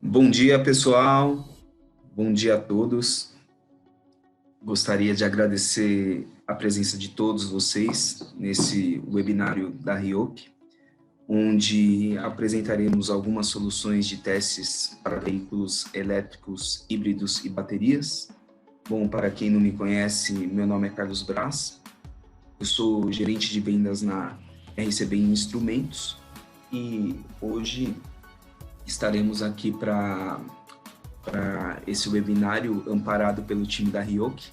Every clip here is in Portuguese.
Bom dia, pessoal. Bom dia a todos. Gostaria de agradecer a presença de todos vocês nesse webinário da RIOC, onde apresentaremos algumas soluções de testes para veículos elétricos, híbridos e baterias. Bom, para quem não me conhece, meu nome é Carlos Braz. Eu sou gerente de vendas na RCB Instrumentos e hoje estaremos aqui para esse webinário amparado pelo time da RIOC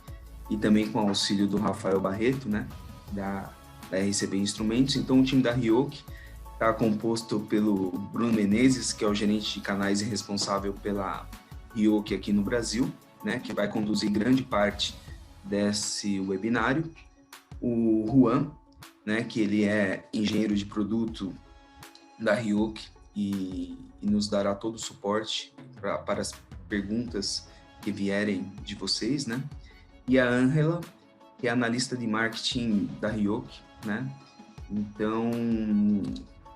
e também com o auxílio do Rafael Barreto, né, da RCB Instrumentos. Então, o time da RIOC está composto pelo Bruno Menezes, que é o gerente de canais e responsável pela RIOC aqui no Brasil, né, que vai conduzir grande parte desse webinário. O Juan, né, que ele é engenheiro de produto da RIOC e nos dará todo o suporte para as perguntas que vierem de vocês, né? E a Ângela, que é analista de marketing da RIOC, né? Então,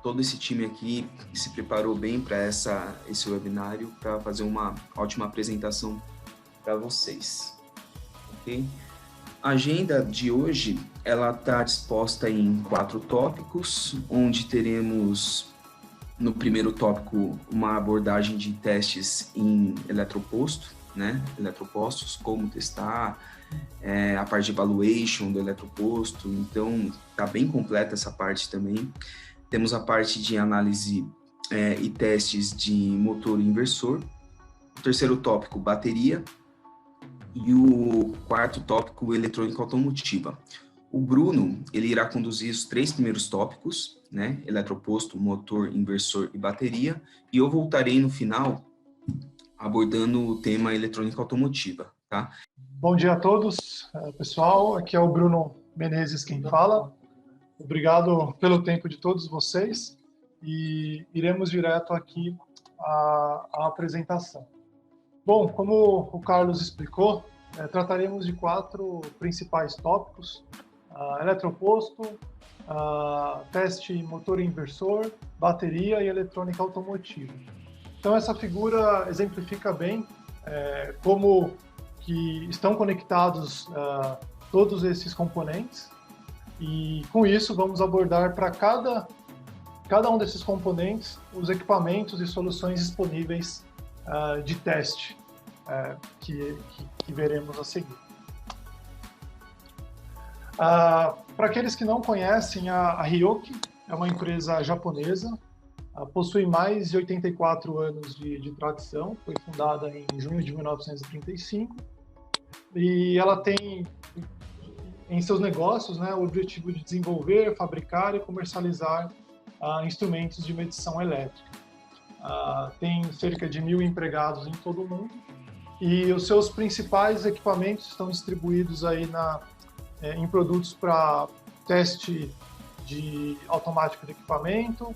todo esse time aqui se preparou bem para esse webinário, para fazer uma ótima apresentação para vocês, ok? A agenda de hoje, ela está disposta em 4 tópicos, onde teremos no primeiro tópico uma abordagem de testes em eletroposto, né? Eletropostos, como testar, a parte de evaluation do eletroposto. Então, está bem completa essa parte também. Temos a parte de análise e testes de motor inversor. O terceiro tópico, bateria. E o quarto tópico, eletrônica automotiva. O Bruno, ele irá conduzir os 3 primeiros tópicos, né? Eletroposto, motor, inversor e bateria. E eu voltarei no final abordando o tema eletrônica automotiva, tá? Bom dia a todos, pessoal. Aqui é o Bruno Menezes quem fala. Obrigado pelo tempo de todos vocês e iremos direto aqui à apresentação. Bom, como o Carlos explicou, trataremos de 4 principais tópicos: eletroposto, teste motor inversor, bateria e eletrônica automotiva. Então, essa figura exemplifica bem como que estão conectados todos esses componentes e, com isso, vamos abordar para cada um desses componentes os equipamentos e soluções disponíveis de teste que veremos a seguir. Para aqueles que não conhecem, a RIOC é uma empresa japonesa, possui mais de 84 anos de tradição, foi fundada em junho de 1935, e ela tem em seus negócios, né, o objetivo de desenvolver, fabricar e comercializar instrumentos de medição elétrica. Tem cerca de 1.000 empregados em todo o mundo, e os seus principais equipamentos estão distribuídos aí em produtos para teste automático de equipamento,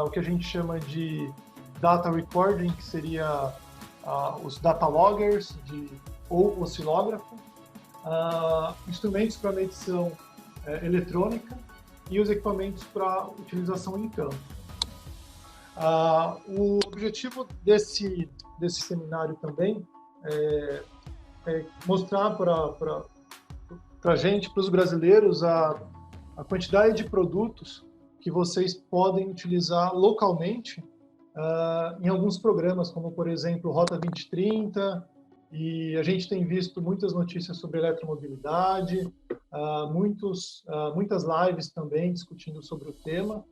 o que a gente chama de data recording, que seria os data loggers ou oscilógrafo, instrumentos para medição eletrônica e os equipamentos para utilização em campo. O objetivo desse seminário também é mostrar para a gente, para os brasileiros, a quantidade de produtos que vocês podem utilizar localmente em alguns programas, como, por exemplo, Rota 2030, e a gente tem visto muitas notícias sobre eletromobilidade, muitas lives também discutindo sobre o tema.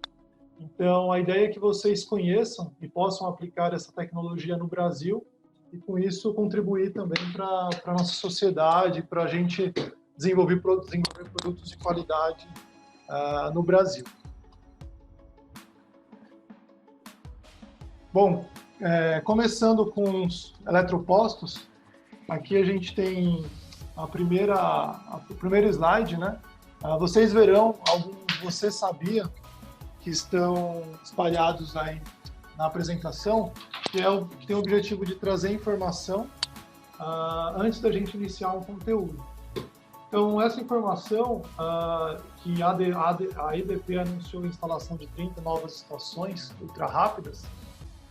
Então, a ideia é que vocês conheçam e possam aplicar essa tecnologia no Brasil e, com isso, contribuir também para a nossa sociedade, para a gente desenvolver produtos de qualidade no Brasil. Bom, começando com os eletropostos, aqui a gente tem o primeiro slide, né? Vocês verão, você sabia que estão espalhados aí na apresentação, que tem o objetivo de trazer informação antes da gente iniciar um conteúdo. Então, essa informação que a EDP anunciou a instalação de 30 novas estações ultra rápidas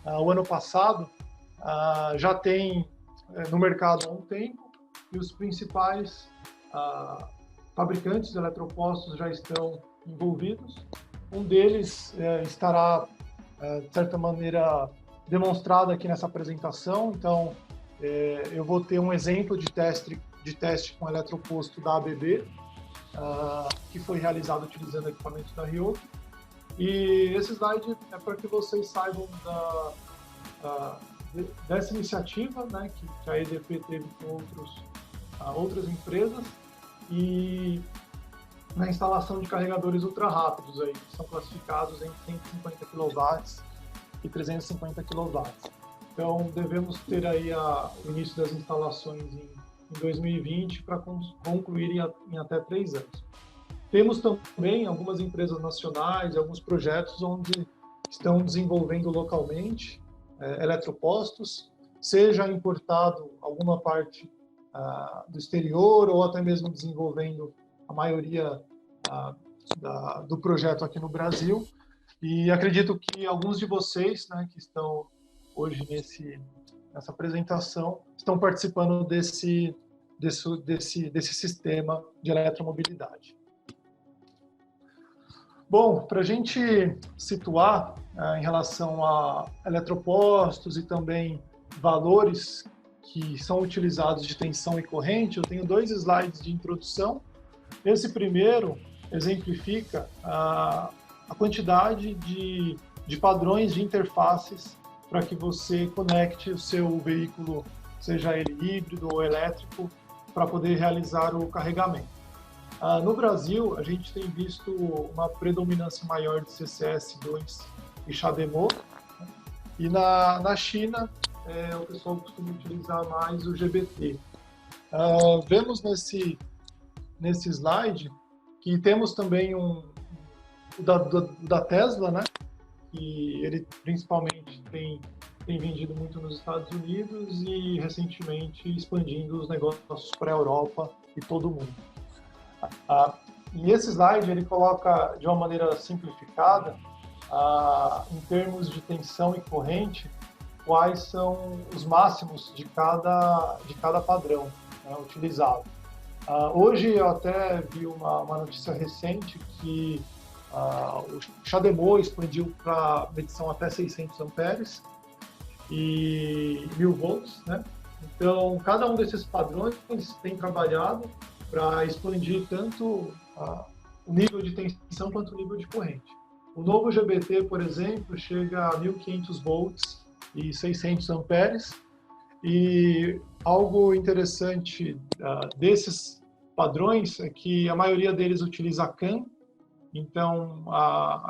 o ano passado, já tem no mercado há um tempo, e os principais fabricantes de eletropostos já estão envolvidos. Um deles estará, de certa maneira, demonstrado aqui nessa apresentação. Então, eu vou ter um exemplo de teste com eletroposto da ABB, que foi realizado utilizando equipamentos da Ryoki. E esse slide é para que vocês saibam dessa iniciativa, né, que a EDP teve com outras empresas, e na instalação de carregadores ultra rápidos, aí, que são classificados em 150 kW e 350 kW. Então, devemos ter aí o início das instalações em 2020 para concluir em até 3 anos. Temos também algumas empresas nacionais, alguns projetos onde estão desenvolvendo localmente eletropostos, seja importado alguma parte do exterior ou até mesmo desenvolvendo a maioria do projeto aqui no Brasil. E acredito que alguns de vocês, né, que estão hoje nessa apresentação, estão participando desse sistema de eletromobilidade. Bom, para a gente situar em relação a eletropostos e também valores que são utilizados de tensão e corrente, eu tenho 2 slides de introdução. Esse primeiro exemplifica a quantidade de padrões de interfaces para que você conecte o seu veículo, seja ele híbrido ou elétrico, para poder realizar o carregamento. No Brasil, a gente tem visto uma predominância maior de CCS2 e CHAdeMO, né? E na China, o pessoal costuma utilizar mais o GBT. Vemos nesse slide que temos também o da Tesla, né? Que ele principalmente tem vendido muito nos Estados Unidos e recentemente expandindo os negócios para a Europa e todo o mundo. E esse slide ele coloca de uma maneira simplificada, em termos de tensão e corrente, quais são os máximos de cada padrão, né, utilizado. Hoje eu até vi uma notícia recente que o CHAdeMO expandiu para medição até 600 amperes e 1000 volts, né? Então, cada um desses padrões tem trabalhado para expandir tanto o nível de tensão quanto o nível de corrente. O novo GBT, por exemplo, chega a 1500 volts e 600 amperes, e algo interessante desses padrões é que a maioria deles utiliza CAN. Então,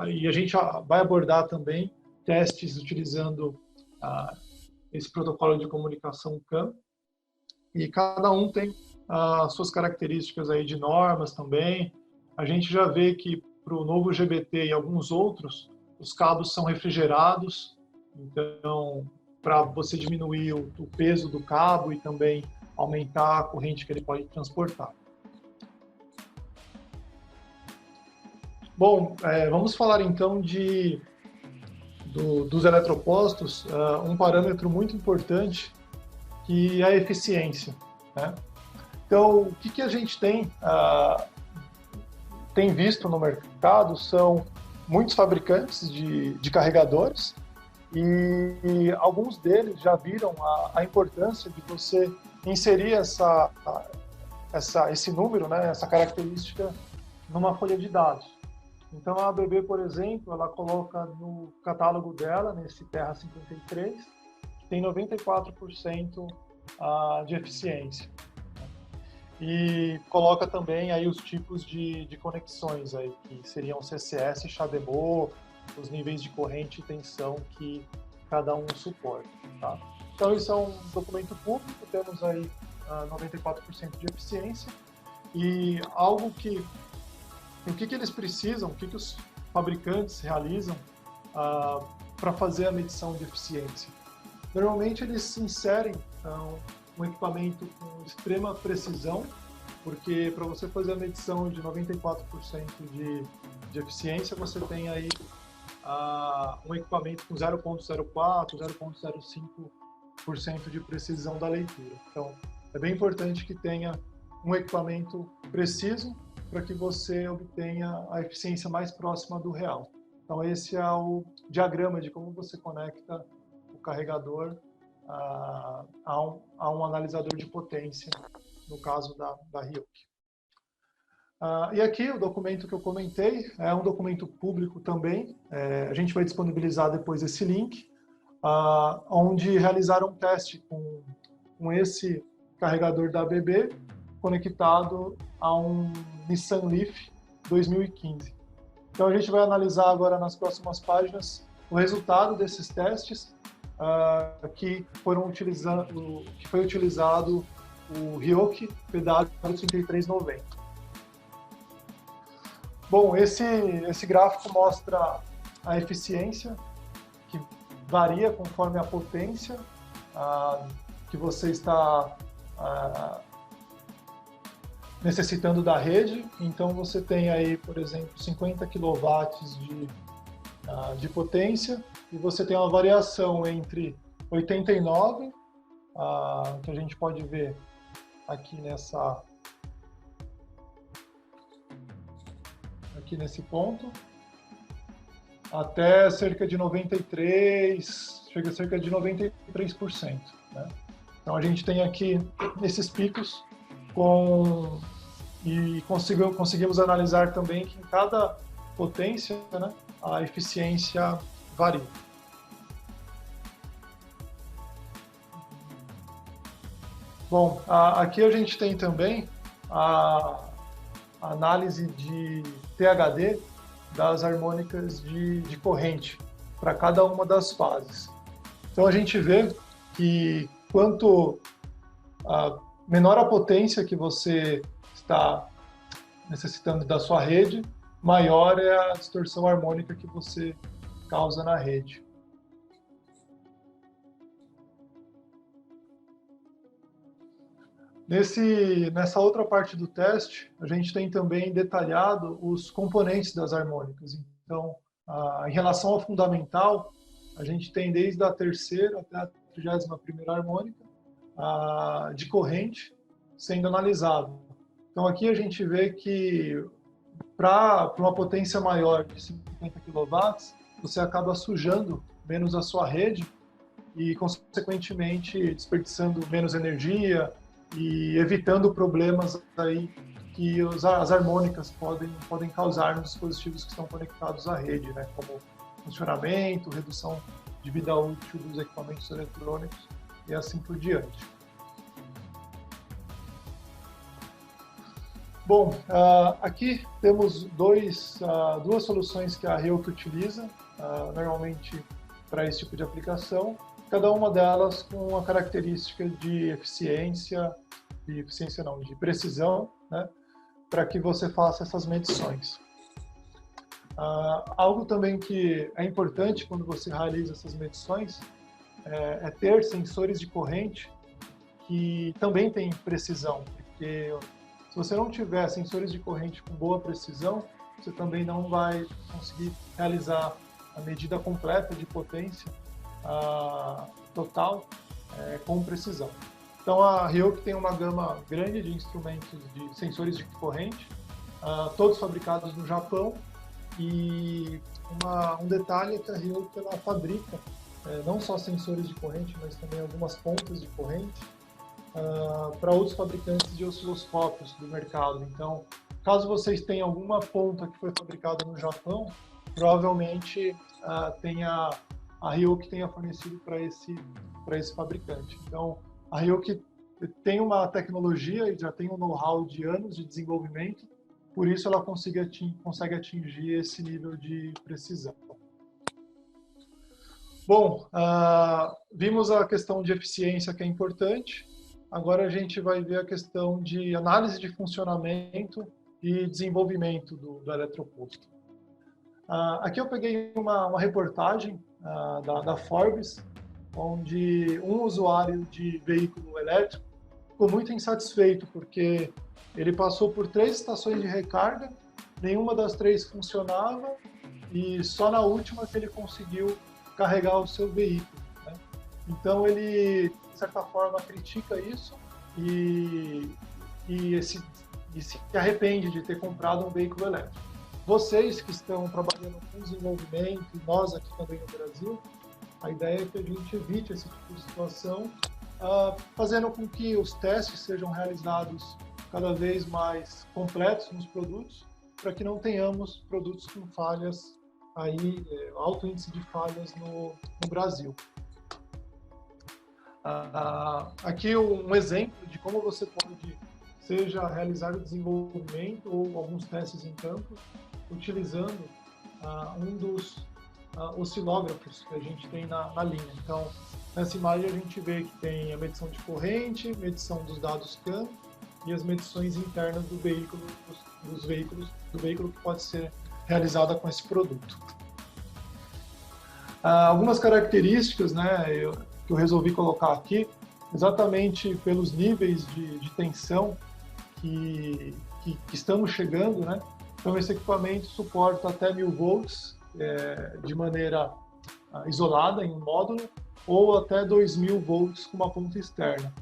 e a gente vai abordar também testes utilizando esse protocolo de comunicação CAN, e cada um tem as suas características aí de normas também. A gente já vê que para o novo GBT e alguns outros, os cabos são refrigerados, então, para você diminuir o peso do cabo e também aumentar a corrente que ele pode transportar. Bom, vamos falar então dos eletropostos, um parâmetro muito importante, que é a eficiência, né? Então, o que a gente tem visto no mercado são muitos fabricantes de carregadores, e alguns deles já viram a importância de você inserir esse número, né, essa característica, numa folha de dados. Então, a ABB, por exemplo, ela coloca no catálogo dela, nesse Terra 53, que tem 94% de eficiência. E coloca também aí os tipos de conexões, aí, que seriam CCS e CHAdeMO, os níveis de corrente e tensão que cada um suporta. Tá? Então, isso é um documento público, temos aí 94% de eficiência, e algo que... O que eles precisam, o que os fabricantes realizam para fazer a medição de eficiência? Normalmente eles inserem um equipamento com extrema precisão, porque para você fazer a medição de 94% de eficiência, você tem aí um equipamento com 0.04, 0.05 de precisão da leitura. Então, é bem importante que tenha um equipamento preciso para que você obtenha a eficiência mais próxima do real. Então, esse é o diagrama de como você conecta o carregador a um analisador de potência, no caso da Ryoki. E aqui o documento que eu comentei é um documento público também. A gente vai disponibilizar depois esse link, onde realizaram um teste com esse carregador da ABB conectado a um Nissan Leaf 2015. Então a gente vai analisar agora nas próximas páginas o resultado desses testes que foi utilizado o Ryoki PW3390. Bom, esse gráfico mostra a eficiência, que varia conforme a potência que você está necessitando da rede. Então, você tem aí, por exemplo, 50 kW de potência, e você tem uma variação entre 89, que a gente pode ver aqui nesse ponto, até cerca de 93, chega a cerca de 93%. Né? Então a gente tem aqui esses picos e conseguimos analisar também que em cada potência, né, a eficiência varia. Bom, aqui a gente tem também a análise de THD das harmônicas de corrente para cada uma das fases. Então a gente vê que quanto menor a potência que você está necessitando da sua rede, maior é a distorção harmônica que você causa na rede. Nessa outra parte do teste, a gente tem também detalhado os componentes das harmônicas. Então, em relação ao fundamental, a gente tem desde a terceira até a 31ª harmônica de corrente sendo analisado. Então, aqui a gente vê que para uma potência maior de 50 kW, você acaba sujando menos a sua rede e, consequentemente, desperdiçando menos energia e evitando problemas aí que as harmônicas podem causar nos dispositivos que estão conectados à rede, né? Como funcionamento, redução de vida útil dos equipamentos eletrônicos e assim por diante. Bom, aqui temos duas soluções que a Ryoki utiliza, normalmente para esse tipo de aplicação, cada uma delas com uma característica de de precisão, né, para que você faça essas medições. Algo também que é importante quando você realiza essas medições é ter sensores de corrente que também têm precisão, porque se você não tiver sensores de corrente com boa precisão, você também não vai conseguir realizar a medida completa de potência total com precisão. Então a Ryoki tem uma gama grande de instrumentos de sensores de corrente, todos fabricados no Japão, e um detalhe é que a Ryoki ela fabrica não só sensores de corrente, mas também algumas pontas de corrente para outros fabricantes de osciloscópios do mercado. Então, caso vocês tenham alguma ponta que foi fabricada no Japão, provavelmente a Ryoki tenha fornecido para esse fabricante. Então, a Ryoki tem uma tecnologia e já tem um know-how de anos de desenvolvimento, por isso ela consegue atingir esse nível de precisão. Bom, vimos a questão de eficiência, que é importante. Agora a gente vai ver a questão de análise de funcionamento e desenvolvimento do eletroposto. Aqui eu peguei uma reportagem da Forbes, onde um usuário de veículo elétrico ficou muito insatisfeito, porque ele passou por 3 estações de recarga, nenhuma das 3 funcionava, e só na última que ele conseguiu carregar o seu veículo, né? Então ele, de certa forma, critica isso e, e se arrepende de ter comprado um veículo elétrico. Vocês que estão trabalhando com desenvolvimento, e nós aqui também no Brasil, a ideia é que a gente evite esse tipo de situação, fazendo com que os testes sejam realizados cada vez mais completos nos produtos, para que não tenhamos produtos com falhas, alto índice de falhas no Brasil. Aqui um exemplo de como você pode, seja realizar o desenvolvimento ou alguns testes em campo, utilizando um dos oscilógrafos que a gente tem na linha. Então, nessa imagem a gente vê que tem a medição de corrente, medição dos dados CAN e as medições internas do veículo que pode ser realizada com esse produto. Algumas características, né, que eu resolvi colocar aqui, exatamente pelos níveis de tensão que estamos chegando, né? Então, esse equipamento suporta até 1000 volts de maneira isolada em um módulo, ou até 2000 volts com uma ponta externa.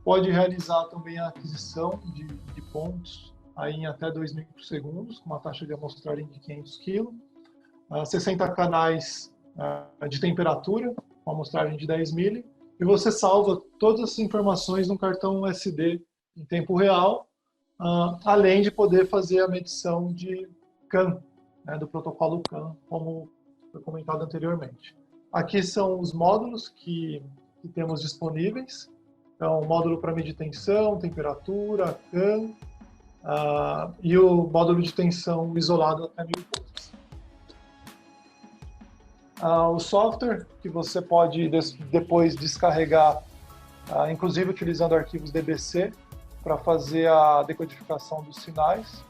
Pode realizar também a aquisição de pontos aí em até 2 microsegundos, com uma taxa de amostragem de 500 kg, 60 canais de temperatura, com amostragem de 10 mili, e você salva todas as informações no cartão SD em tempo real, além de poder fazer a medição de CAN, né, do protocolo CAN, como foi comentado anteriormente. Aqui são os módulos que temos disponíveis. Então, módulo para medir tensão, temperatura, CAN, e o módulo de tensão isolado até 1000 volts. O software que você pode depois descarregar, inclusive utilizando arquivos DBC, para fazer a decodificação dos sinais.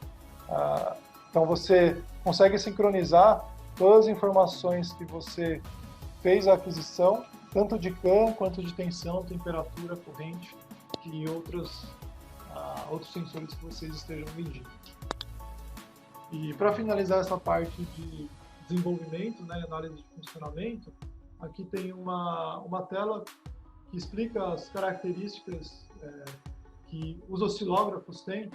Então você consegue sincronizar todas as informações que você fez a aquisição, tanto de CAN quanto de tensão, temperatura, corrente e outros sensores que vocês estejam medindo. E para finalizar essa parte de desenvolvimento, né, análise de funcionamento, aqui tem uma tela que explica as características que os oscilógrafos têm,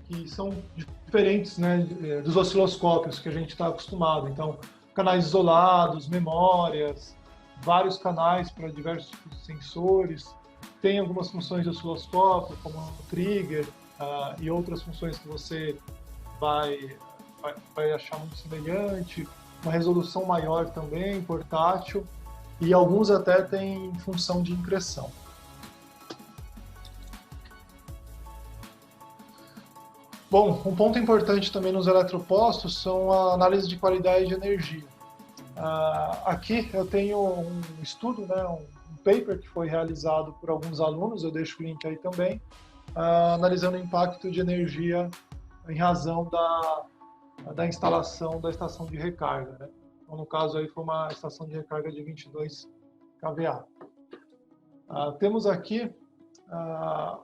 que são diferentes, né, dos osciloscópios que a gente está acostumado. Então, canais isolados, memórias, vários canais para diversos tipos de sensores. Tem algumas funções de osciloscópio, como o trigger, e outras funções que você vai achar muito semelhante. Uma resolução maior também, portátil, e alguns até têm função de impressão. Bom, um ponto importante também nos eletropostos são a análise de qualidade de energia. Aqui eu tenho um estudo, né, um paper que foi realizado por alguns alunos, eu deixo o link aí também, analisando o impacto de energia em razão da instalação da estação de recarga, né? Então, no caso aí foi uma estação de recarga de 22 kVA. Temos aqui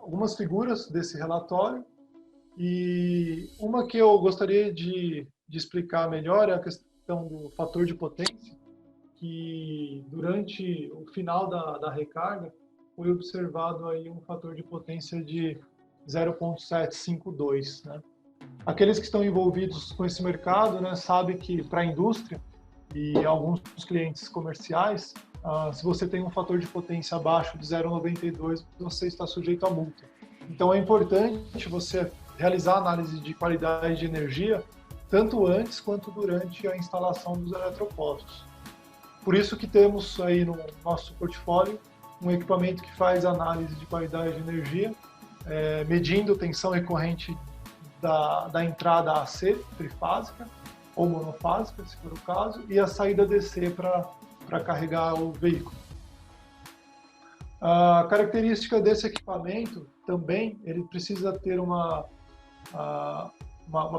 algumas figuras desse relatório, e uma que eu gostaria de explicar melhor é a questão do fator de potência, que durante o final da recarga foi observado aí um fator de potência de 0,752, né? Aqueles que estão envolvidos com esse mercado, né, sabem que para a indústria e alguns clientes comerciais, se você tem um fator de potência abaixo de 0,92, você está sujeito a multa. Então é importante você realizar análise de qualidade de energia tanto antes quanto durante a instalação dos eletropostos. Por isso que temos aí no nosso portfólio um equipamento que faz análise de qualidade de energia, medindo tensão e corrente da entrada AC trifásica ou monofásica, se for o caso, e a saída DC para carregar o veículo. A característica desse equipamento também, ele precisa ter uma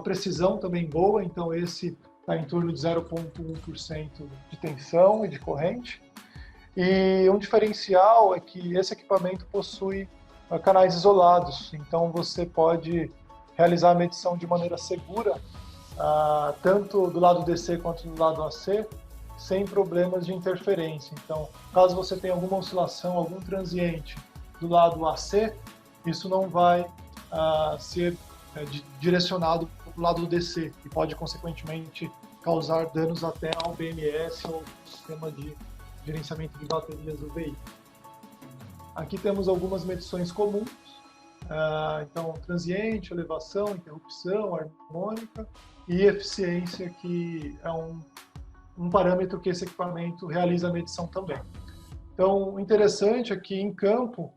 precisão também boa, então esse está em torno de 0,1% de tensão e de corrente. E um diferencial é que esse equipamento possui canais isolados, então você pode realizar a medição de maneira segura, tanto do lado DC quanto do lado AC, sem problemas de interferência. Então, caso você tenha alguma oscilação, algum transiente do lado AC, isso não vai ser direcionado para o lado DC e pode, consequentemente, causar danos até ao BMS ou sistema de gerenciamento de baterias do veículo. Aqui temos algumas medições comuns, então transiente, elevação, interrupção, harmônica e eficiência, que é um parâmetro que esse equipamento realiza a medição também. Então, o interessante é que em campo,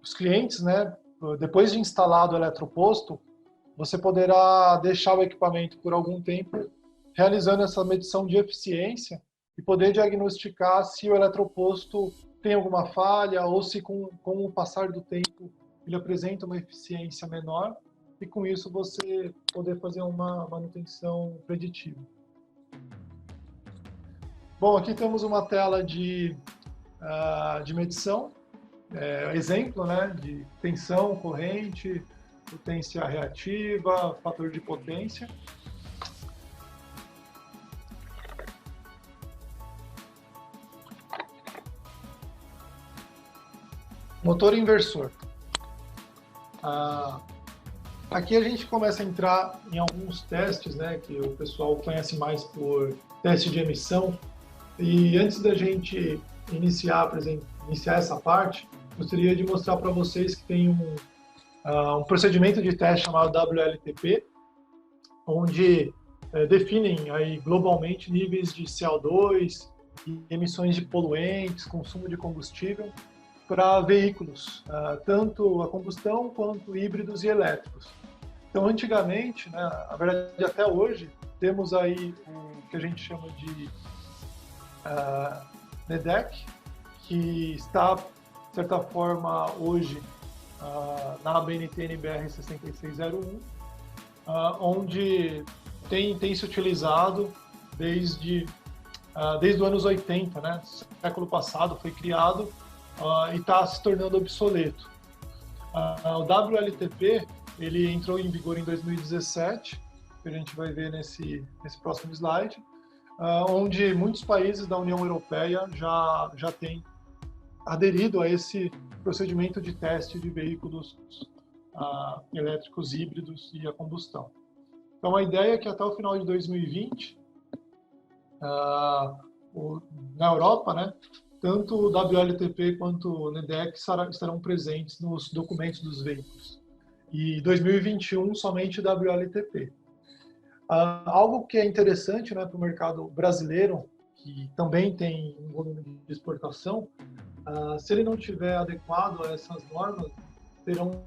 os clientes, né, depois de instalado o eletroposto, você poderá deixar o equipamento por algum tempo realizando essa medição de eficiência e poder diagnosticar se o eletroposto tem alguma falha ou se com o passar do tempo ele apresenta uma eficiência menor, e com isso você poder fazer uma manutenção preditiva. Bom, aqui temos uma tela de medição, exemplo, né, de tensão, corrente, potência reativa, fator de potência. Motor inversor. Aqui a gente começa a entrar em alguns testes, né, que o pessoal conhece mais por teste de emissão. E antes da gente iniciar essa parte, gostaria de mostrar para vocês que tem um procedimento de teste chamado WLTP, onde definem aí globalmente níveis de CO2, emissões de poluentes, consumo de combustível para veículos, tanto a combustão quanto híbridos e elétricos. Então, antigamente, né, na verdade até hoje, temos aí o que a gente chama de NEDEC, que está, de certa forma, hoje na ABNT NBR 6601, onde tem se utilizado desde os anos 80, né? Século passado foi criado e está se tornando obsoleto. O WLTP ele entrou em vigor em 2017, que a gente vai ver nesse próximo slide, onde muitos países da União Europeia já têm aderido a esse procedimento de teste de veículos elétricos híbridos e a combustão. Então, a ideia é que até o final de 2020, na Europa, né, tanto o WLTP quanto o NEDEC estarão presentes nos documentos dos veículos. E 2021, somente o WLTP. Algo que é interessante, né, para o mercado brasileiro, que também tem um volume de exportação, se ele não tiver adequado a essas normas, terão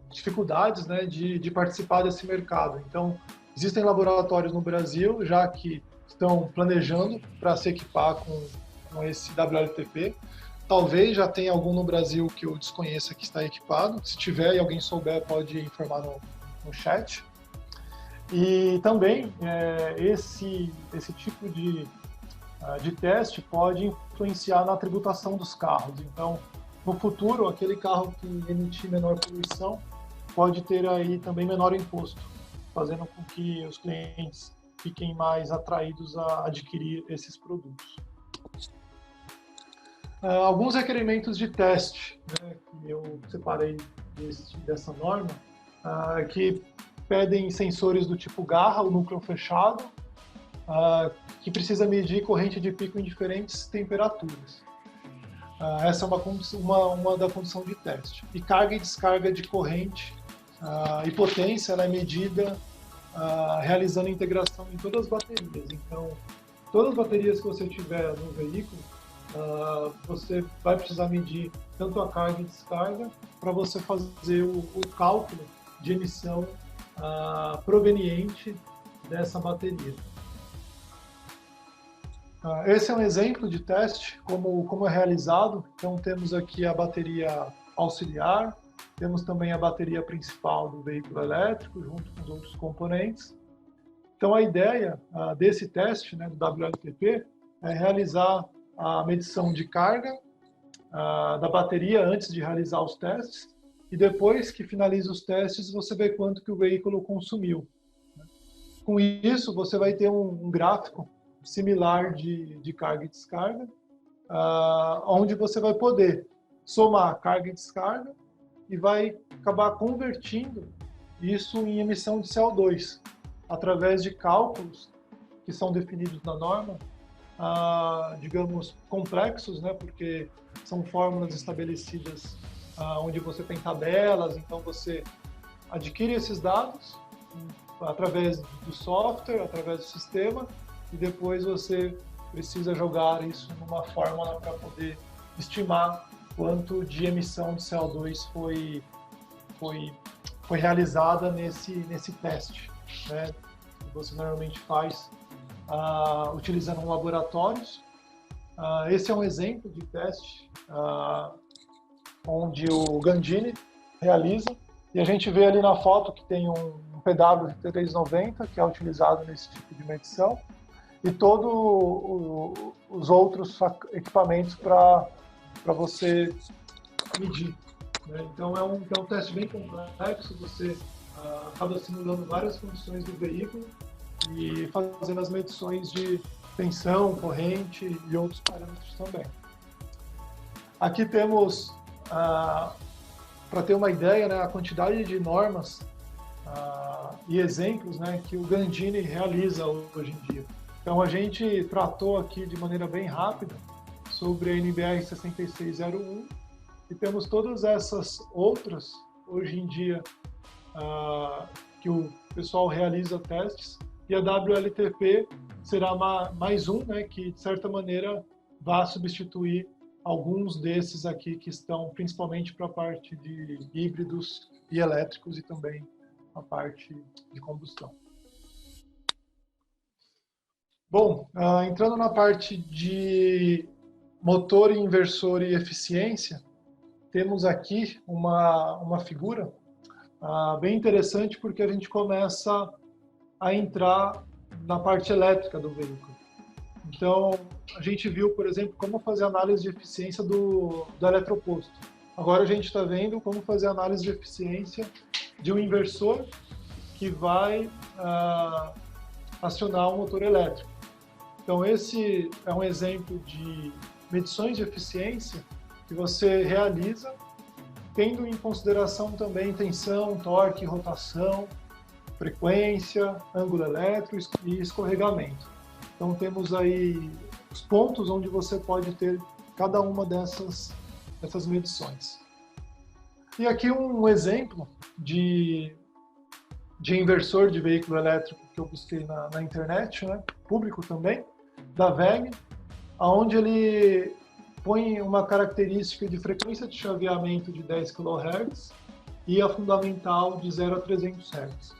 dificuldades, né, de participar desse mercado. Então, existem laboratórios no Brasil já que estão planejando para se equipar com esse WLTP. Talvez já tenha algum no Brasil que eu desconheça que está equipado. Se tiver e alguém souber, pode informar no chat. E também esse tipo de teste pode influenciar na tributação dos carros. Então, no futuro, aquele carro que emitir menor poluição pode ter aí também menor imposto, fazendo com que os clientes fiquem mais atraídos a adquirir esses produtos. Alguns requerimentos de teste, né, que eu separei dessa norma, que pedem sensores do tipo garra, o núcleo fechado, que precisa medir corrente de pico em diferentes temperaturas. Essa é uma da condição de teste. E carga e descarga de corrente e potência ela é medida realizando integração em todas as baterias. Então, todas as baterias que você tiver no veículo, você vai precisar medir tanto a carga e descarga para você fazer o cálculo de emissão proveniente dessa bateria. Esse é um exemplo de teste, como é realizado. Então, temos aqui a bateria auxiliar, temos também a bateria principal do veículo elétrico, junto com os outros componentes. Então, a ideia desse teste, né, do WLTP, é realizar a medição de carga da bateria antes de realizar os testes, e depois que finaliza os testes, você vê quanto que o veículo consumiu. Com isso, você vai ter um gráfico similar de carga e descarga, onde você vai poder somar carga e descarga e vai acabar convertindo isso em emissão de CO2 através de cálculos que são definidos na norma, digamos, complexos, né? Porque são fórmulas estabelecidas onde você tem tabelas, então você adquire esses dados através do software, através do sistema, e depois você precisa jogar isso numa fórmula para poder estimar quanto de emissão de CO2 foi realizada nesse teste, né? Que você normalmente faz utilizando laboratórios. Esse é um exemplo de teste onde o Gandini realiza, e a gente vê ali na foto que tem um PW de 390 que é utilizado nesse tipo de medição, e todos os outros equipamentos para você medir, né? Então é um teste bem complexo, você acaba simulando várias funções do veículo e fazendo as medições de tensão, corrente e outros parâmetros também. Aqui temos, para ter uma ideia, né, a quantidade de normas e exemplos, né, que o Gandini realiza hoje em dia. Então a gente tratou aqui de maneira bem rápida sobre a NBR 6601 e temos todas essas outras hoje em dia que o pessoal realiza testes, e a WLTP será mais um, né, que de certa maneira vai substituir alguns desses aqui que estão principalmente para a parte de híbridos e elétricos e também a parte de combustão. Bom, entrando na parte de motor, inversor e eficiência, temos aqui uma figura bem interessante, porque a gente começa a entrar na parte elétrica do veículo. Então, a gente viu, por exemplo, como fazer análise de eficiência do eletroposto. Agora a gente está vendo como fazer análise de eficiência de um inversor que vai acionar um motor elétrico. Então, esse é um exemplo de medições de eficiência que você realiza, tendo em consideração também tensão, torque, rotação, frequência, ângulo elétrico e escorregamento. Então, temos aí os pontos onde você pode ter cada uma dessas medições. E aqui um exemplo de inversor de veículo elétrico que eu busquei na internet, né, público também, da WEG, onde ele põe uma característica de frequência de chaveamento de 10 kHz e a fundamental de 0 a 300 Hz.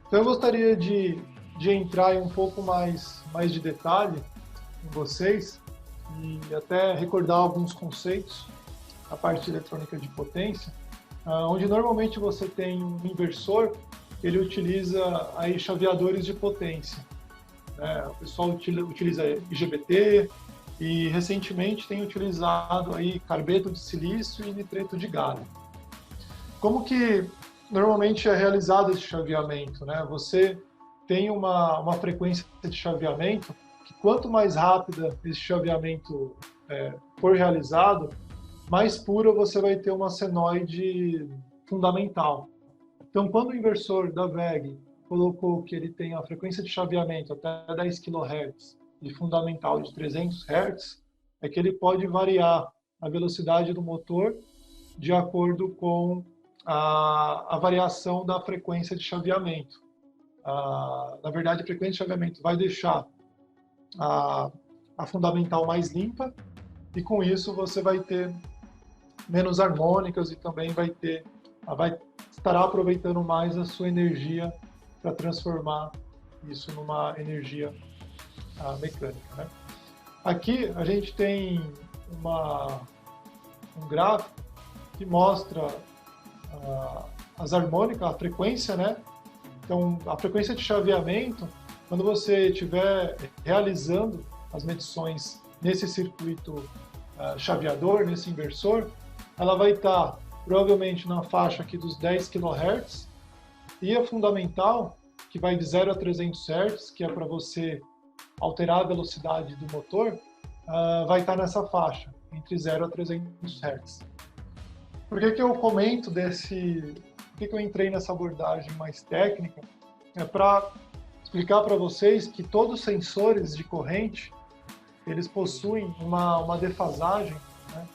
Então eu gostaria de entrar em um pouco mais de detalhe com vocês e até recordar alguns conceitos da parte eletrônica de potência, onde normalmente você tem um inversor, ele utiliza aí chaveadores de potência. O pessoal utiliza IGBT e recentemente tem utilizado aí carbeto de silício e nitreto de galho. Como que normalmente é realizado esse chaveamento, né? Você tem uma frequência de chaveamento que quanto mais rápida esse chaveamento for realizado, mais pura você vai ter uma senoide fundamental. Então, quando o inversor da WEG colocou que ele tem a frequência de chaveamento até 10 kHz e fundamental de 300 Hz, é que ele pode variar a velocidade do motor de acordo com a variação da frequência de chaveamento. Na verdade, a frequência de chaveamento vai deixar a fundamental mais limpa, e com isso você vai ter menos harmônicas e também estará aproveitando mais a sua energia para transformar isso numa energia mecânica, né? Aqui a gente tem um gráfico que mostra as harmônicas, a frequência, né? Então, a frequência de chaveamento, quando você estiver realizando as medições nesse circuito chaveador, nesse inversor, ela vai estar provavelmente na faixa aqui dos 10 kHz, e a fundamental, que vai de 0 a 300 Hz, que é para você alterar a velocidade do motor, vai estar nessa faixa, entre 0 a 300 Hz. Por que eu comento por que eu entrei nessa abordagem mais técnica? É para explicar para vocês que todos os sensores de corrente, eles possuem uma defasagem, né?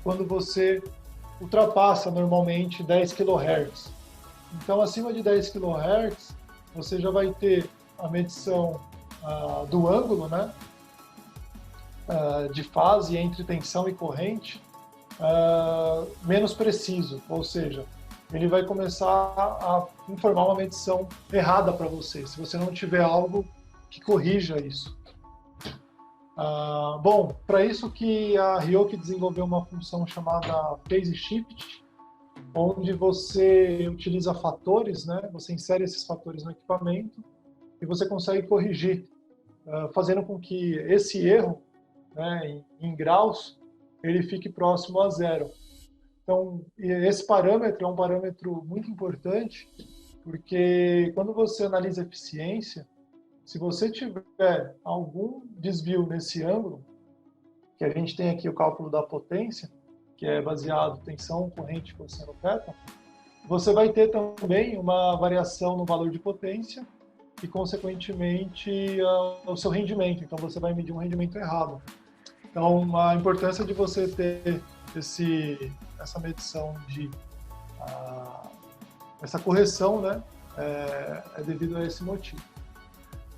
Quando você ultrapassa normalmente 10 kHz. Então, acima de 10 kHz, você já vai ter a medição do ângulo, né? De fase entre tensão e corrente menos preciso, ou seja, ele vai começar a informar uma medição errada para você, se você não tiver algo que corrija isso. Bom, para isso que a Ryoki desenvolveu uma função chamada Phase Shift, onde você utiliza fatores, né? Você insere esses fatores no equipamento e você consegue corrigir, fazendo com que esse erro, né, em graus, ele fique próximo a zero. Então, esse parâmetro é um parâmetro muito importante, porque quando você analisa eficiência, se você tiver algum desvio nesse ângulo, que a gente tem aqui o cálculo da potência, que é baseado em tensão, corrente, cosseno, θ, você vai ter também uma variação no valor de potência e, consequentemente, o seu rendimento. Então, você vai medir um rendimento errado. Então, a importância de você ter essa medição essa correção, né, é devido a esse motivo.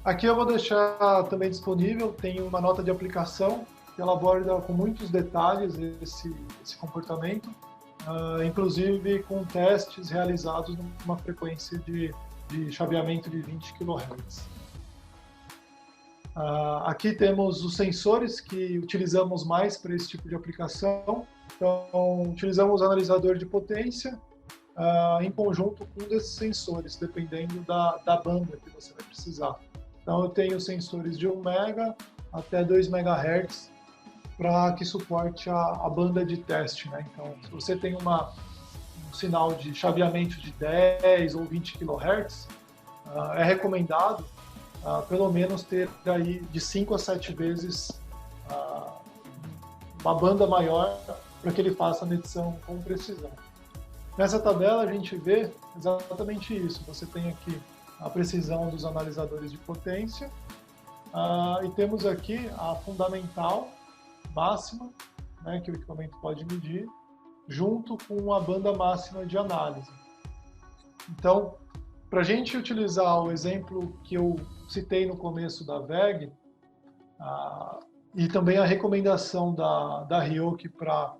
Aqui eu vou deixar também disponível, tem uma nota de aplicação que ela aborda com muitos detalhes esse comportamento, inclusive com testes realizados numa frequência de chaveamento de 20 kHz. Aqui temos os sensores que utilizamos mais para esse tipo de aplicação. Então, utilizamos o analisador de potência em conjunto com um desses sensores, dependendo da banda que você vai precisar. Então, eu tenho sensores de 1 MHz até 2 MHz para que suporte a banda de teste, né? Então, se você tem um sinal de chaveamento de 10 ou 20 kHz, é recomendado pelo menos ter aí de 5 a 7 vezes uma banda maior para que ele faça a medição com precisão. Nessa tabela a gente vê exatamente isso. Você tem aqui a precisão dos analisadores de potência e temos aqui a fundamental máxima, né, que o equipamento pode medir, junto com a banda máxima de análise. Então, para a gente utilizar o exemplo que eu citei no começo da VEG, e também a recomendação da Ryoki para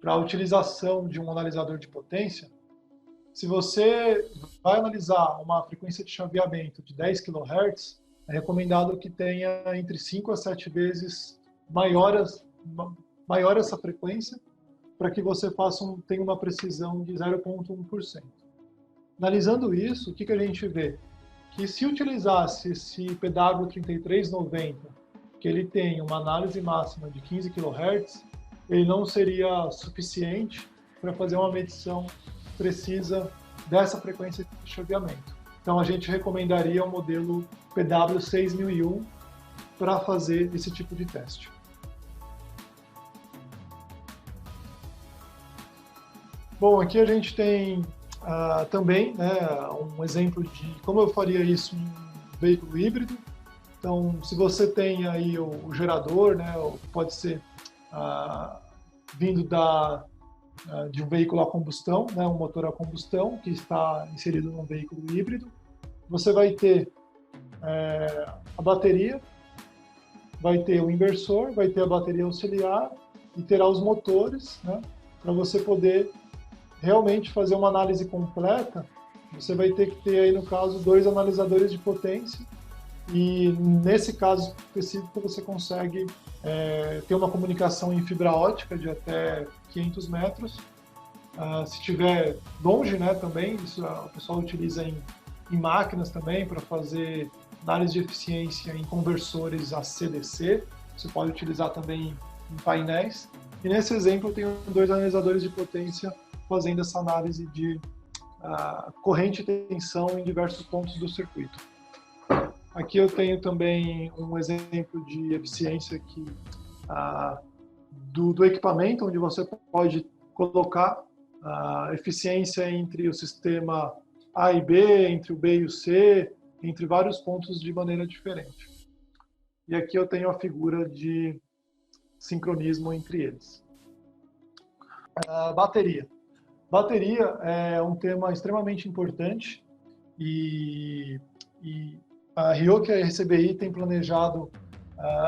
a utilização de um analisador de potência, se você vai analisar uma frequência de chaveamento de 10 kHz, é recomendado que tenha entre 5 a 7 vezes maior essa frequência, para que você tenha uma precisão de 0,1%. Analisando isso, o que a gente vê? Que se utilizasse esse PW3390, que ele tem uma análise máxima de 15 kHz, ele não seria suficiente para fazer uma medição precisa dessa frequência de chaveamento. Então, a gente recomendaria o modelo PW6001 para fazer esse tipo de teste. Bom, aqui a gente tem também, né, um exemplo de como eu faria isso em um veículo híbrido. Então, se você tem aí o gerador, né, pode ser vindo de um veículo a combustão, né, um motor a combustão que está inserido num veículo híbrido, você vai ter a bateria, vai ter o inversor, vai ter a bateria auxiliar e terá os motores, né, para você poder realmente fazer uma análise completa. Você vai ter que ter aí, no caso, 2 analisadores de potência e, nesse caso específico, você consegue ter uma comunicação em fibra ótica de até 500 metros. Se estiver longe, né, também, isso o pessoal utiliza em máquinas também para fazer análise de eficiência em conversores AC/DC. Você pode utilizar também em painéis. E nesse exemplo eu tenho 2 analisadores de potência fazendo essa análise de corrente e tensão em diversos pontos do circuito. Aqui eu tenho também um exemplo de eficiência aqui, do equipamento, onde você pode colocar a eficiência entre o sistema A e B, entre o B e o C, entre vários pontos de maneira diferente. E aqui eu tenho a figura de sincronismo entre eles. Bateria. Bateria é um tema extremamente importante e a Ryoki e a RCBI tem planejado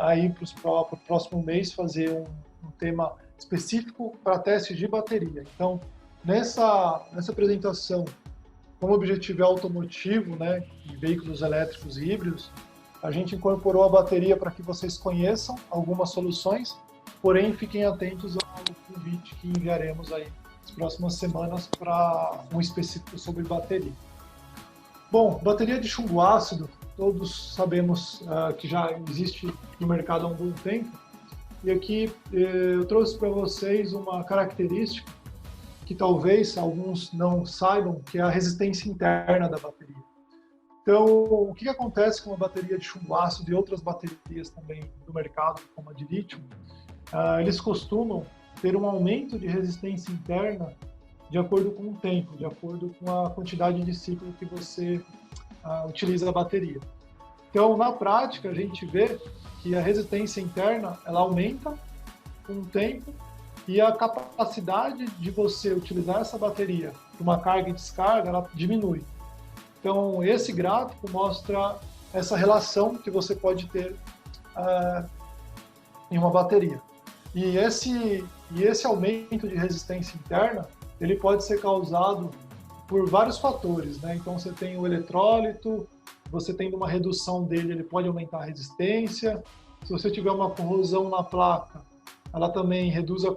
aí para o próximo mês fazer um tema específico para testes de bateria. Então, nessa apresentação, como o objetivo é automotivo, né, e veículos elétricos e híbridos, a gente incorporou a bateria para que vocês conheçam algumas soluções, porém fiquem atentos ao convite que enviaremos aí nas próximas semanas para um específico sobre bateria. Bom, bateria de chumbo ácido, todos sabemos que já existe no mercado há um bom tempo, e aqui eu trouxe para vocês uma característica que talvez alguns não saibam, que é a resistência interna da bateria. Então, o que acontece com a bateria de chumbo ácido e outras baterias também do mercado, como a de lítio? Eles costumam ter um aumento de resistência interna de acordo com o tempo, de acordo com a quantidade de ciclo que você utiliza a bateria. Então, na prática, a gente vê que a resistência interna ela aumenta com o tempo e a capacidade de você utilizar essa bateria para uma carga e descarga ela diminui. Então, esse gráfico mostra essa relação que você pode ter em uma bateria. E esse aumento de resistência interna, ele pode ser causado por vários fatores, né? Então, você tem o eletrólito, você tendo uma redução dele, ele pode aumentar a resistência. Se você tiver uma corrosão na placa, ela também reduz a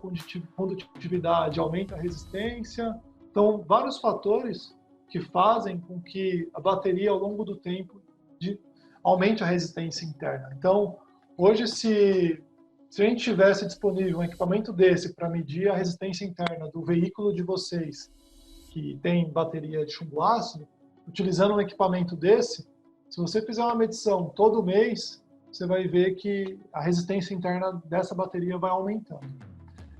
condutividade, aumenta a resistência. Então, vários fatores que fazem com que a bateria, ao longo do tempo, aumente a resistência interna. Então, hoje, se a gente tivesse disponível um equipamento desse para medir a resistência interna do veículo de vocês, que tem bateria de chumbo ácido, utilizando um equipamento desse, se você fizer uma medição todo mês, você vai ver que a resistência interna dessa bateria vai aumentando.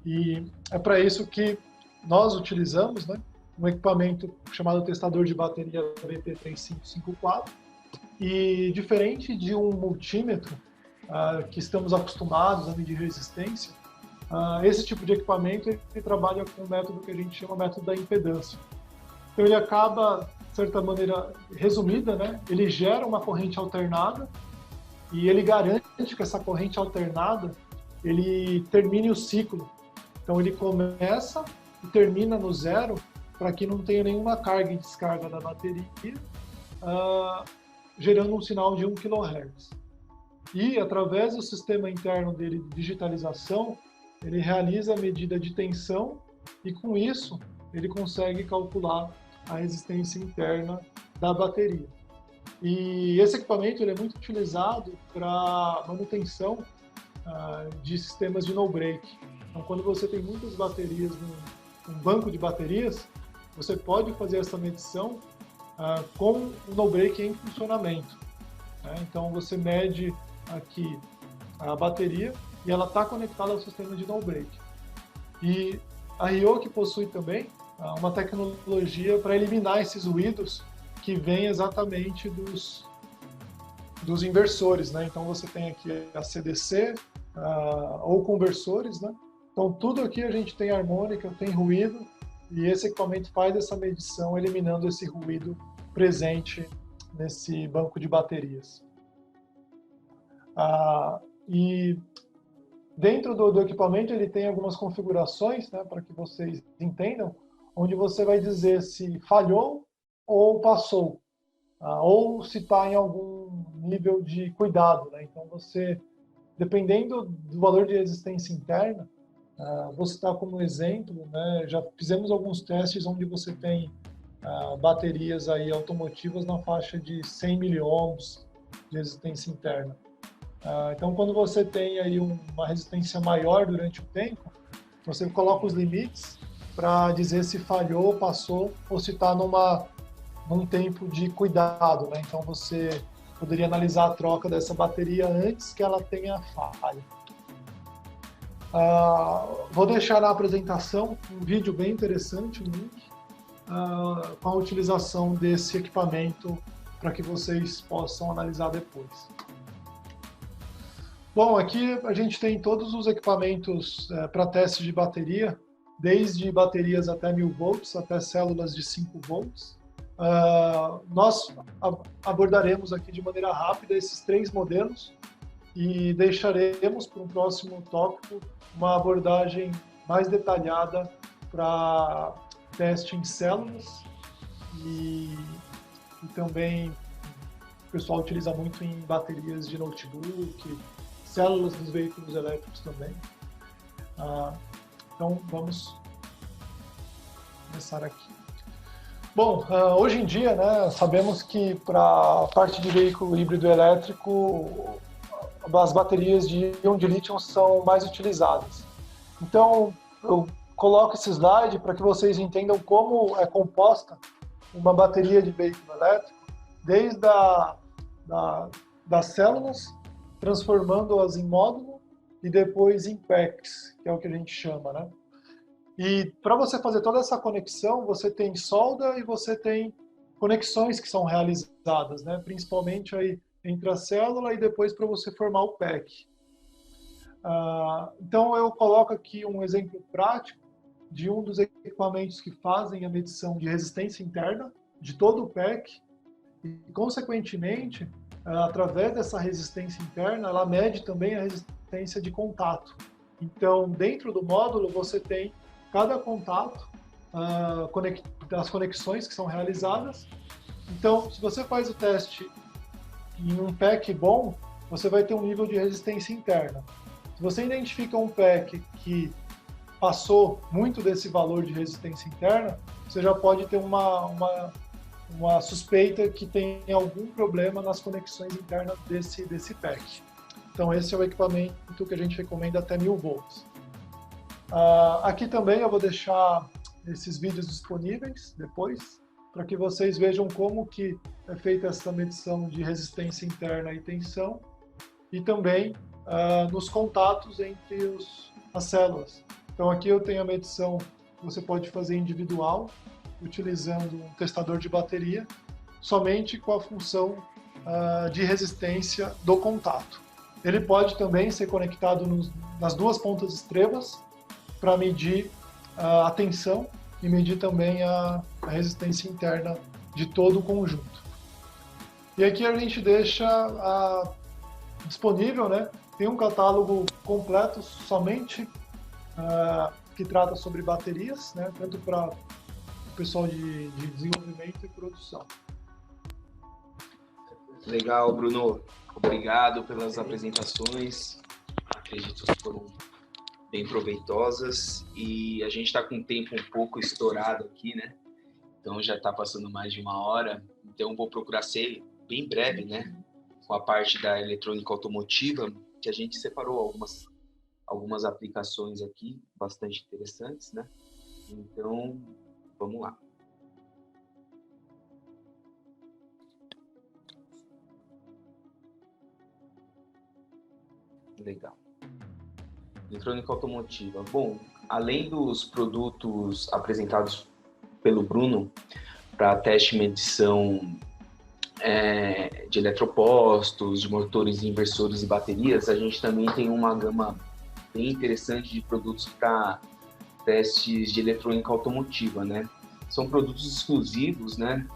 E é para isso que nós utilizamos, né, um equipamento chamado testador de bateria BP3554, e diferente de um multímetro, que estamos acostumados a medir resistência, esse tipo de equipamento ele trabalha com um método que a gente chama método da impedância. Então ele acaba, de certa maneira resumida, né, ele gera uma corrente alternada e ele garante que essa corrente alternada ele termine o ciclo. Então ele começa e termina no zero para que não tenha nenhuma carga e descarga da bateria, gerando um sinal de 1 kHz. E, através do sistema interno dele de digitalização, ele realiza a medida de tensão e, com isso, ele consegue calcular a resistência interna da bateria. E esse equipamento ele é muito utilizado para manutenção de sistemas de no-break. Então, quando você tem muitas baterias num banco de baterias, você pode fazer essa medição com o no-break em funcionamento. Né? Então, você mede aqui a bateria e ela está conectada ao sistema de no-break. E a Ryoki possui também uma tecnologia para eliminar esses ruídos que vêm exatamente dos inversores, né? Então você tem aqui a CDC ou conversores, né? Então tudo aqui a gente tem harmônica, tem ruído e esse equipamento faz essa medição eliminando esse ruído presente nesse banco de baterias. E dentro do equipamento ele tem algumas configurações, né, para que vocês entendam, onde você vai dizer se falhou ou passou, ou se está em algum nível de cuidado. Né? Então você, dependendo do valor de resistência interna, vou citar como exemplo, né, já fizemos alguns testes onde você tem baterias aí automotivas na faixa de 100 miliohms de resistência interna. Então, quando você tem aí uma resistência maior durante o tempo, você coloca os limites para dizer se falhou, passou ou se está num tempo de cuidado. Né? Então, você poderia analisar a troca dessa bateria antes que ela tenha falha. Vou deixar na apresentação um vídeo bem interessante, um link, com a utilização desse equipamento para que vocês possam analisar depois. Bom, aqui a gente tem todos os equipamentos para teste de bateria, desde baterias até 1000 volts, até células de 5 volts. Nós abordaremos aqui de maneira rápida esses 3 modelos e deixaremos para um próximo tópico uma abordagem mais detalhada para teste em células e também o pessoal utiliza muito em baterias de notebook, células dos veículos elétricos também. Então, vamos começar aqui. Bom, hoje em dia, né, sabemos que para a parte de veículo híbrido elétrico, as baterias de íon de lítio são mais utilizadas. Então, eu coloco esse slide para que vocês entendam como é composta uma bateria de veículo elétrico, desde das células, transformando-as em módulo e depois em packs, que é o que a gente chama, né? E para você fazer toda essa conexão, você tem solda e você tem conexões que são realizadas, né? Principalmente aí entre a célula e depois para você formar o pack. Então eu coloco aqui um exemplo prático de um dos equipamentos que fazem a medição de resistência interna de todo o pack e, consequentemente, através dessa resistência interna, ela mede também a resistência de contato. Então, dentro do módulo, você tem cada contato, das conexões que são realizadas. Então, se você faz o teste em um pack bom, você vai ter um nível de resistência interna. Se você identifica um pack que passou muito desse valor de resistência interna, você já pode ter uma suspeita que tem algum problema nas conexões internas desse pack. Então esse é o equipamento que a gente recomenda até 1000 volts. Aqui também eu vou deixar esses vídeos disponíveis depois, para que vocês vejam como que é feita essa medição de resistência interna e tensão, e também nos contatos entre as células. Então aqui eu tenho a medição que você pode fazer individual, utilizando um testador de bateria, somente com a função de resistência do contato. Ele pode também ser conectado nas duas pontas extremas para medir a tensão e medir também a resistência interna de todo o conjunto. E aqui a gente deixa disponível, né? Tem um catálogo completo somente que trata sobre baterias, né? Tanto para o pessoal de desenvolvimento e produção. Legal, Bruno. Obrigado pelas apresentações. Acredito que foram bem proveitosas e a gente está com o tempo um pouco estourado aqui, né? Então já está passando mais de 1 hora. Então vou procurar ser bem breve, né? Com a parte da eletrônica automotiva, que a gente separou algumas aplicações aqui bastante interessantes, né? Então vamos lá. Legal. Eletrônica automotiva. Bom, além dos produtos apresentados pelo Bruno para teste e medição de eletropostos, de motores inversores e baterias, a gente também tem uma gama bem interessante de produtos para testes de eletrônica automotiva, né? São produtos exclusivos, né?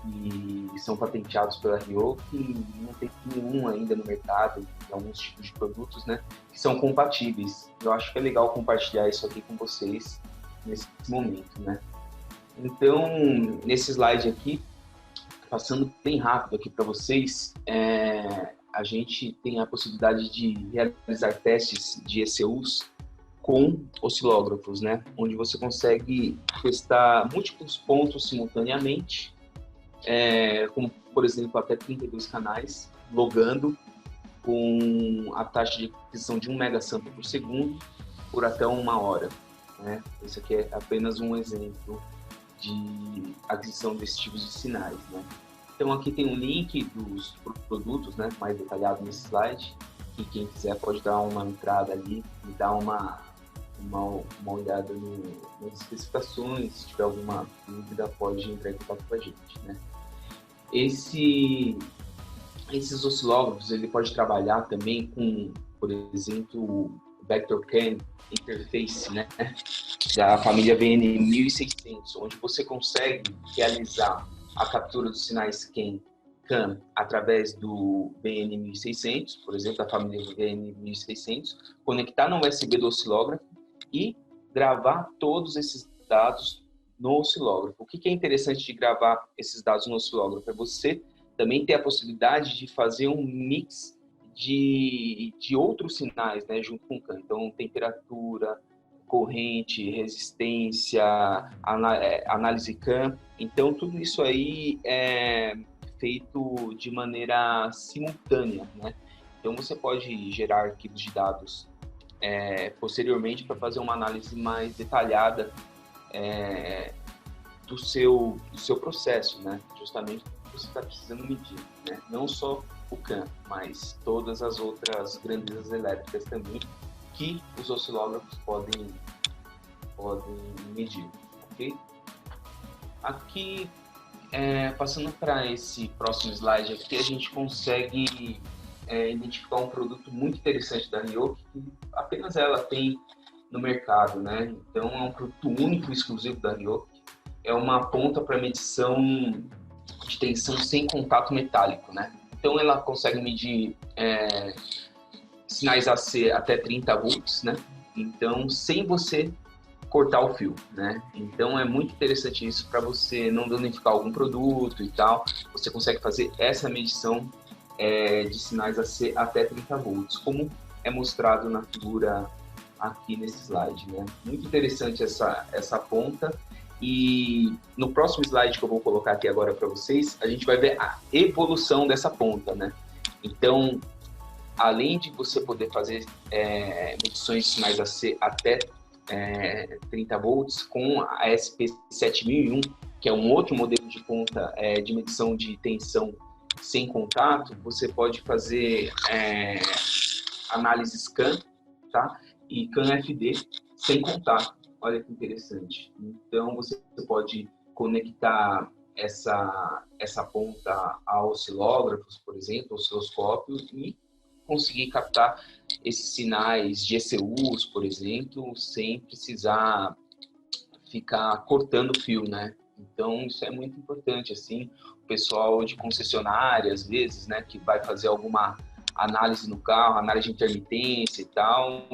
E são patenteados pela Ryoke e não tem nenhum ainda no mercado, alguns tipos de produtos, né? Que são compatíveis. Eu acho que é legal compartilhar isso aqui com vocês nesse momento, né? Então, nesse slide aqui, passando bem rápido aqui para vocês, a gente tem a possibilidade de realizar testes de ECUs com oscilógrafos, né? Onde você consegue testar múltiplos pontos simultaneamente, como, por exemplo, até 32 canais, logando com a taxa de aquisição de 1 megasample por segundo por até 1 hora, né? Esse aqui é apenas um exemplo de aquisição desses tipos de sinais, né? Então aqui tem um link dos produtos, né, mais detalhado nesse slide, que quem quiser pode dar uma entrada ali e dar uma olhada nas especificações. Se tiver alguma dúvida, pode entrar em contato com a gente, né? Esses oscilógrafos, ele pode trabalhar também com, por exemplo, o Vector CAN Interface, né, da família VN1600, onde você consegue realizar a captura dos sinais CAN através do VN1600, por exemplo, da família VN1600, conectar no USB do oscilógrafo e gravar todos esses dados no oscilógrafo. O que é interessante de gravar esses dados no oscilógrafo? É você também ter a possibilidade de fazer um mix de outros sinais, né, junto com o CAN. Então, temperatura, corrente, resistência, análise CAN. Então, tudo isso aí é feito de maneira simultânea, né? Então, você pode gerar arquivos de dados posteriormente para fazer uma análise mais detalhada do seu processo, né? Justamente porque você está precisando medir, né? Não só o CAN, mas todas as outras grandezas elétricas também que os oscilógrafos podem medir, ok? Aqui, passando para esse próximo slide aqui, a gente consegue identificar um produto muito interessante da Ryoki, que apenas ela tem no mercado, né? Então, é um produto único e exclusivo da Ryoki. É uma ponta para medição de tensão sem contato metálico, né? Então, ela consegue medir sinais AC até 30 volts, né? Então, sem você cortar o fio, né? Então, é muito interessante isso para você não danificar algum produto e tal. Você consegue fazer essa medição de sinais AC até 30 volts, como é mostrado na figura aqui nesse slide, né? Muito interessante essa ponta. E no próximo slide que eu vou colocar aqui agora para vocês, a gente vai ver a evolução dessa ponta, né? Então, além de você poder fazer medições de sinais AC até 30 volts com a SP7001, que é um outro modelo de ponta de medição de tensão sem contato, você pode fazer análises CAN, tá? E CAN-FD sem contato. Olha que interessante. Então, você pode conectar essa ponta a oscilógrafos, por exemplo, osciloscópios, e conseguir captar esses sinais de ECUs, por exemplo, sem precisar ficar cortando o fio, né? Então, isso é muito importante, assim, o pessoal de concessionária, às vezes, né, que vai fazer alguma análise no carro, análise de intermitência e tal,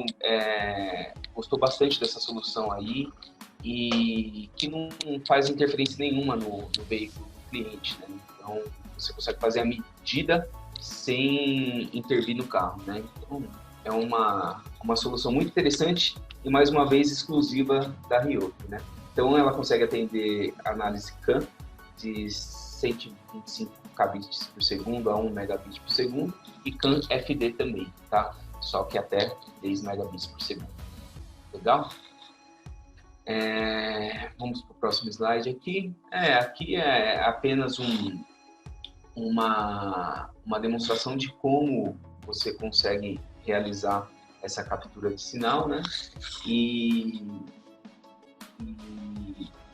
gostou bastante dessa solução aí e que não faz interferência nenhuma no veículo do cliente, né? Então, você consegue fazer a medida sem intervir no carro, né? Então, é uma solução muito interessante e, mais uma vez, exclusiva da Ryoki, né? Então, ela consegue atender análise CAN de 125 kbps por segundo a 1 megabit por segundo e CAN-FD também, tá? Só que até 10 megabits por segundo. Legal? Vamos para o próximo slide aqui. Aqui é apenas uma demonstração de como você consegue realizar essa captura de sinal, né? E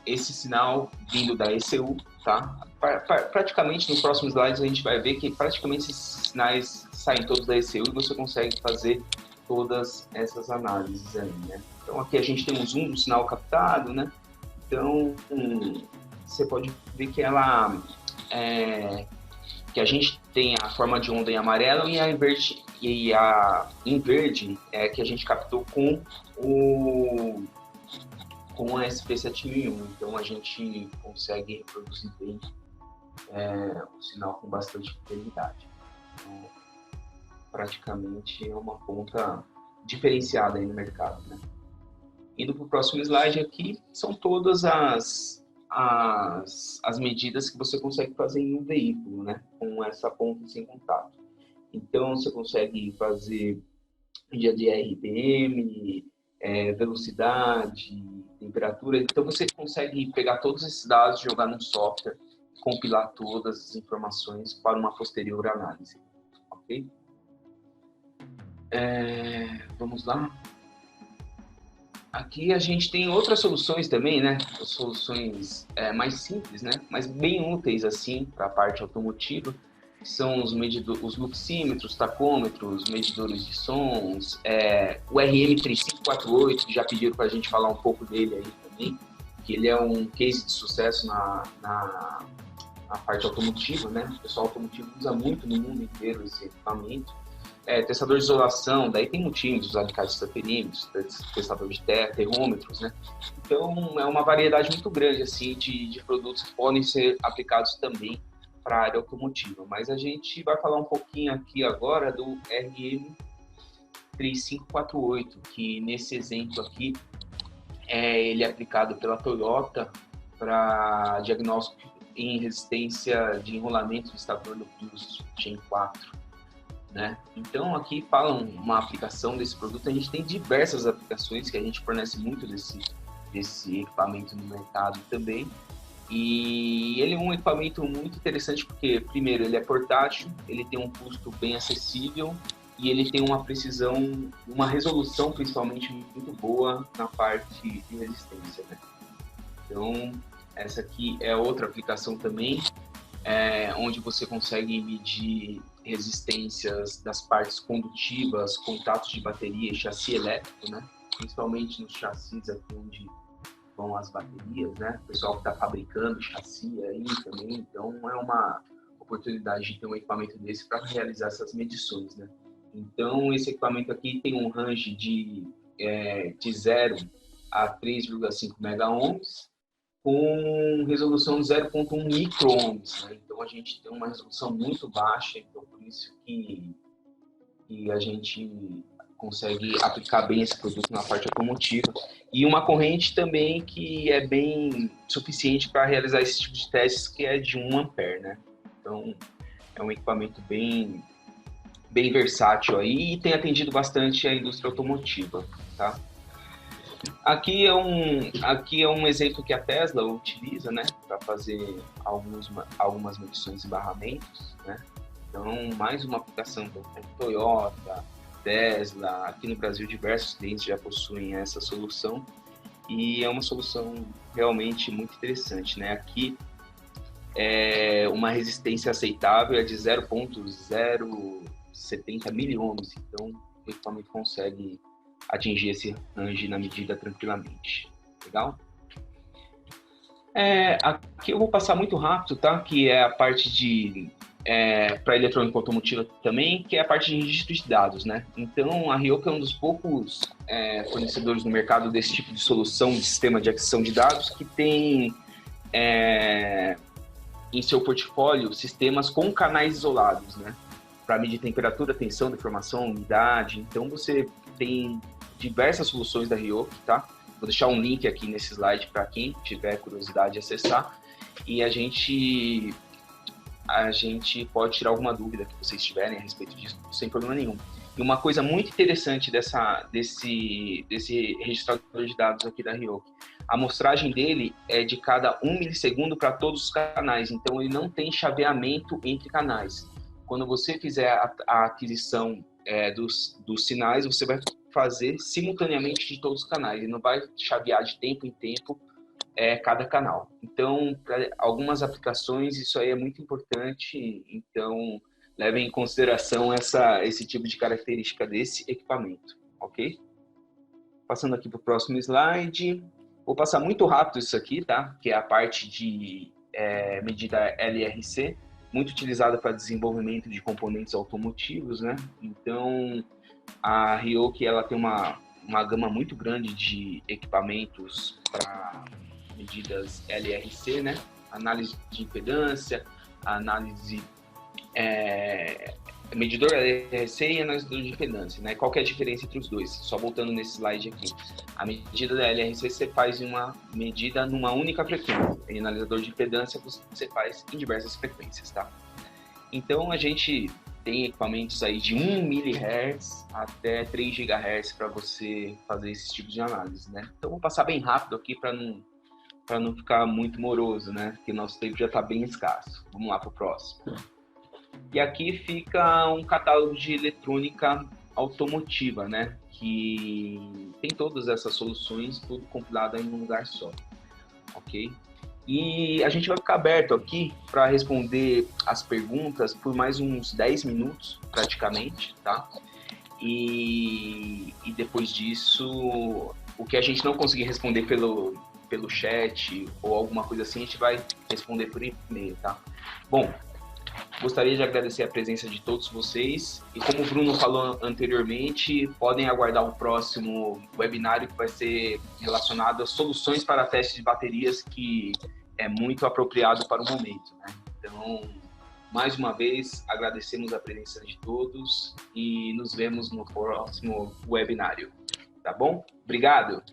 esse sinal vindo da ECU, tá? Praticamente no próximo slide a gente vai ver que praticamente esses sinais saem todos da ECU e você consegue fazer todas essas análises aí, né? Então aqui a gente tem um zoom do sinal captado, né? Então você pode ver que ela que a gente tem a forma de onda em amarelo e a em verde é que a gente captou com a SP7001. Então a gente consegue reproduzir bem o sinal com bastante fidelidade. Então, praticamente é uma ponta diferenciada aí no mercado, né? Indo para o próximo slide aqui, são todas as medidas que você consegue fazer em um veículo, né? Com essa ponta sem contato. Então, você consegue fazer medida de RPM, velocidade, temperatura. Então, você consegue pegar todos esses dados, jogar num software compilar todas as informações para uma posterior análise, ok? Vamos lá. Aqui a gente tem outras soluções também, né? Soluções mais simples, né? Mas bem úteis assim para a parte automotiva. São os luxímetros, tacômetros, medidores de sons, o RM3548, que já pediram para a gente falar um pouco dele aí também, que ele é um case de sucesso na parte automotiva, né? O pessoal automotivo usa muito no mundo inteiro esse equipamento. Testador de isolação, daí tem multímetros, alicates taperímetros, testador de terra, termômetros, né? Então, é uma variedade muito grande, assim, de produtos que podem ser aplicados também para a área automotiva. Mas a gente vai falar um pouquinho aqui agora do RM3548, que nesse exemplo aqui, ele é aplicado pela Toyota para diagnóstico em resistência de enrolamento do estator do Prius Gen 4. Né? Então, aqui falam uma aplicação desse produto. A gente tem diversas aplicações que a gente fornece muito desse equipamento no mercado também. E ele é um equipamento muito interessante porque, primeiro, ele é portátil, ele tem um custo bem acessível e ele tem uma precisão, uma resolução principalmente muito boa na parte de resistência. Né? Então, essa aqui é outra aplicação também, onde você consegue medir resistências das partes condutivas, contatos de bateria e chassi elétrico, né? Principalmente nos chassis aqui onde vão as baterias, né? O pessoal que está fabricando chassi aí também, então é uma oportunidade de ter um equipamento desse para realizar essas medições, né? Então esse equipamento aqui tem um range de 0 a 3,5 mega-ohms, com resolução de 0,1 micro-ohms, né? Então a gente tem uma resolução muito baixa, então por isso que a gente consegue aplicar bem esse produto na parte automotiva. E uma corrente também que é bem suficiente para realizar esse tipo de testes, que é de 1 ampere, né? Então é um equipamento bem versátil aí e tem atendido bastante a indústria automotiva, tá? Aqui é um exemplo que a Tesla utiliza, né, para fazer algumas medições de barramentos, né? Então, mais uma aplicação da Toyota, Tesla, aqui no Brasil diversos clientes já possuem essa solução e é uma solução realmente muito interessante, né? Aqui uma resistência aceitável é de 0,070 miliohms, então o equipamento consegue atingir esse range na medida tranquilamente. Legal? Aqui eu vou passar muito rápido, tá? Que é a parte de para eletrônica automotiva também, que é a parte de registro de dados, né? Então a Ryoka é um dos poucos fornecedores no mercado desse tipo de solução de sistema de aquisição de dados que tem em seu portfólio sistemas com canais isolados, né? Para medir temperatura, tensão, deformação, umidade. Então você tem diversas soluções da Ryoka, tá? Vou deixar um link aqui nesse slide para quem tiver curiosidade de acessar. E a gente pode tirar alguma dúvida que vocês tiverem a respeito disso, sem problema nenhum. E uma coisa muito interessante desse registrador de dados aqui da Ryoka, a amostragem dele é de cada 1 milissegundo para todos os canais, então ele não tem chaveamento entre canais. Quando você fizer a aquisição dos sinais, você vai fazer simultaneamente de todos os canais, e não vai chavear de tempo em tempo cada canal. Então, para algumas aplicações, isso aí é muito importante, então levem em consideração esse tipo de característica desse equipamento, ok? Passando aqui para o próximo slide, vou passar muito rápido isso aqui, tá? Que é a parte de medida LRC, muito utilizada para desenvolvimento de componentes automotivos, né? Então, a Ryoka, ela tem uma gama muito grande de equipamentos para medidas LRC, né? Análise de impedância, medidor LRC e analisador de impedância, né? Qual que é a diferença entre os dois? Só voltando nesse slide aqui. A medida da LRC você faz uma medida numa única frequência. E analisador de impedância você faz em diversas frequências, tá? Então a gente tem equipamentos aí de 1 mHz até 3 GHz para você fazer esse tipo de análise, né? Então vou passar bem rápido aqui para para não ficar muito moroso, né? Porque nosso tempo já está bem escasso. Vamos lá para o próximo. E aqui fica um catálogo de eletrônica automotiva, né? Que tem todas essas soluções, tudo compilado em um lugar só, ok? E a gente vai ficar aberto aqui para responder as perguntas por mais uns 10 minutos, praticamente, tá? E depois disso, o que a gente não conseguir responder pelo chat ou alguma coisa assim, a gente vai responder por e-mail, tá? Bom, gostaria de agradecer a presença de todos vocês. E como o Bruno falou anteriormente, podem aguardar o próximo webinário que vai ser relacionado a soluções para testes de baterias, que é muito apropriado para o momento, né? Então, mais uma vez, agradecemos a presença de todos e nos vemos no próximo webinário. Tá bom? Obrigado!